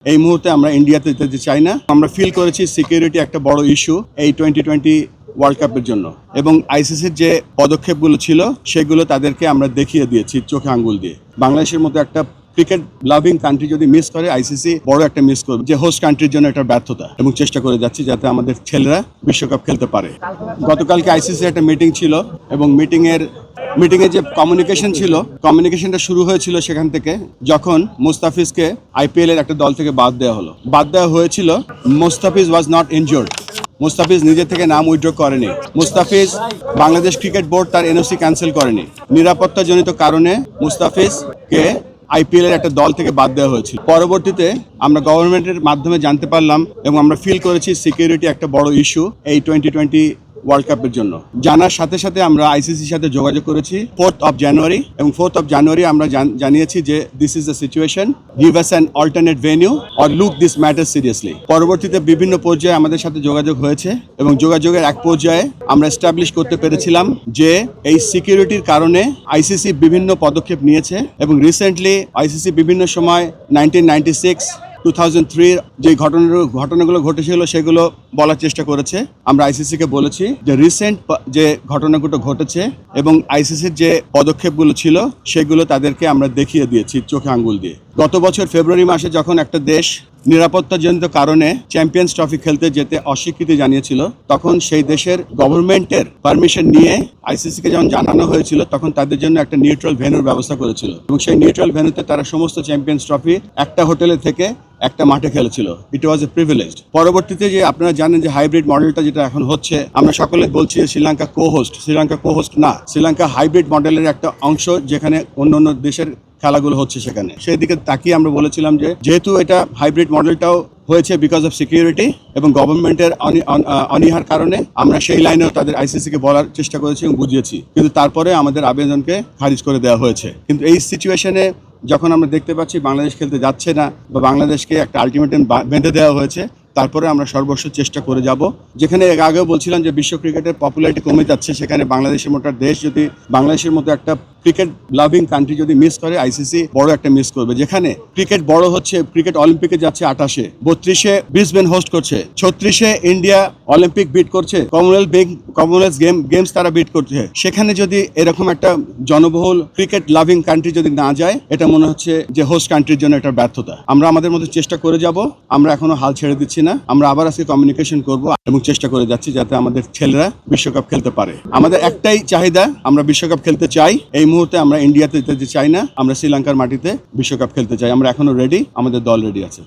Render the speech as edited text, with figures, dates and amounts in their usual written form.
এই মুহূর্তে আমরা ইন্ডিয়াতে যেতে চাই না। আমরা ফিল করেছি সিকিউরিটি একটা বড় ইস্যু এই 2020 ওয়ার্ল্ড কাপের জন্য, এবং আইসিসির যে পদক্ষেপগুলো ছিল সেগুলো তাদেরকে আমরা দেখিয়ে দিয়েছি চোখে আঙ্গুল দিয়ে। বাংলাদেশের মতো একটা ক্রিকেট লাভিং কান্ট্রি যদি মিস করে, আইসিসি বড় একটা মিস করবে, যে হোস্ট কান্ট্রির জন্য এটা ব্যর্থতা, এবং চেষ্টা করে যাচ্ছি যাতে আমাদের ছেলেরা বিশ্বকাপ খেলতে পারে। গতকালকে আইসিসির একটা মিটিং ছিল, এবং মিটিংয়ে যে কমিউনিকেশনটা শুরু হয়েছিল সেখান থেকে, যখন মুস্তাফিজকে আইপিএল এর একটা দল থেকে বাদ দেওয়া হয়েছিল। Mustafiz was not injured. Mustafiz নিজে থেকে নাম উইথড্র করেনি। মুস্তাফিজ, বাংলাদেশ ক্রিকেট বোর্ড তার এনওসি ক্যান্সেল করেনি। নিরাপত্তাজনিত কারণে মুস্তাফিজকে আইপিএল এর একটা দল থেকে বাদ দেওয়া হয়েছিল। পরবর্তীতে আমরা গভর্নমেন্টের মাধ্যমে জানতে পারলাম, এবং আমরা ফিল করেছি সিকিউরিটি একটা বড় ইস্যু এই 2020 ওয়ার্ল্ড কাপের জন্য। জানার সাথে সাথে আমরা আইসিসির সাথে যোগাযোগ করেছি 4th of January, এবং 4th of January আমরা জানিয়েছি যে this is the situation, give us an alternate venue or look this matter seriously. পরবর্তীতে বিভিন্ন পর্যায়ে আমাদের সাথে যোগাযোগ হয়েছে, এবং যোগাযোগের এক পর্যায়ে আমরা এস্টাবলিশ করতে পেরেছিলাম যে এই সিকিউরিটির কারণে আইসিসি বিভিন্ন পদক্ষেপ নিয়েছে, এবং রিসেন্টলি আইসিসি বিভিন্ন সময় 1996 2003 যে ঘটনাগুলো ঘটেছিল সেগুলো বলার চেষ্টা করেছে। আমরা আইসিসিকে বলেছি যে রিসেন্ট যে ঘটনাগুলো ঘটেছে এবং আইসিসির যে পদক্ষেপগুলো ছিল সেগুলো তাদেরকে আমরা দেখিয়ে দিয়েছি চোখে আঙ্গুল দিয়ে। গত বছর ফেব্রুয়ারি মাসে যখন একটা দেশ নিরাপত্তাজনিত কারণে চ্যাম্পিয়ন্স ট্রফি খেলতে যেতে অস্বীকৃতি জানিয়েছিল, তখন সেই দেশের গভর্নমেন্টের পারমিশন নিয়ে আইসিসিকে যখন জানানো হয়েছিল, তখন তাদের জন্য একটা নিউট্রাল ভেন্যুর ব্যবস্থা করেছিল, এবং সেই নিউট্রাল ভেন্যুতে তারা সমস্ত চ্যাম্পিয়ন্স ট্রফি একটা হোটেলে থেকে একটা মাঠে খেলেছিল। ইট ওয়াজ এ প্রিভিলেজড। পরবর্তীতে যে আপনারা জানেন যে হাইব্রিড মডেলটা যেটা এখন হচ্ছে, আমরা সকলে বলছি শ্রীলঙ্কা কো-হোস্ট না, শ্রীলঙ্কা হাইব্রিড মডেলের একটা অংশ, যেখানে অন্য দেশের খেলাগুলো হচ্ছে সেখানে। সেই দিকে তাকিয়ে আমরা বলেছিলাম যে যেহেতু এটা হাইব্রিড মডেলটাও হয়েছে বিকজ অফ সিকিউরিটি এবং গভর্নমেন্টের অনীহার কারণে, আমরা সেই লাইনেও তাদের আইসিসিকে বলার চেষ্টা করেছি এবং বুঝিয়েছি, কিন্তু তারপরে আমাদের আবেদনকে খারিজ করে দেওয়া হয়েছে। কিন্তু এই সিচুয়েশনে যখন আমরা দেখতে পাচ্ছি বাংলাদেশ খেলতে যাচ্ছে না, বা বাংলাদেশকে একটা আলটিমেটাম বেঁধে দেওয়া হয়েছে, তারপরে আমরা সর্বস্ব চেষ্টা করে যাব। যেখানে আগেও বলছিলাম যে বিশ্ব ক্রিকেটের পপুলারিটি কমে যাচ্ছে, সেখানে বাংলাদেশের মতো দেশ যদি বাংলাদেশের মতো একটা ক্রিকেট লাভিং কান্ট্রি যদি মিস করে, আইসিসি বড় একটা মিস করবে। যেখানে ক্রিকেট বড় হচ্ছে, ক্রিকেট অলিম্পিকে যাচ্ছে 28-এ, 32-এ ব্রিসবেন হোস্ট করছে, 36-এ ইন্ডিয়া অলিম্পিক বিট করছে, কমনওয়েলথ গেমস তারা বিট করছে। সেখানে যদি এরকম একটা জনবহুল ক্রিকেট লাভিং কান্ট্রি যদি না যায়, এটা মনে হচ্ছে যে হোস্ট কান্ট্রির জন্য একটা ব্যর্থতা। আমরা আমাদের মতো চেষ্টা করে যাব, আমরা এখনো হাল ছেড়ে দিচ্ছি না। আমরা আবার আজকে কমিউনিকেশন করব এবং চেষ্টা করে যাচ্ছি যাতে আমাদের ছেলেরা বিশ্বকাপ খেলতে পারে। আমাদের একটাই চাহিদা, আমরা বিশ্বকাপ খেলতে চাই। এই মুহূর্তে আমরা ইন্ডিয়াতে যেতে চাই না, আমরা শ্রীলঙ্কার মাটিতে বিশ্বকাপ খেলতে চাই। আমরা এখনো রেডি, আমাদের দল রেডি আছে।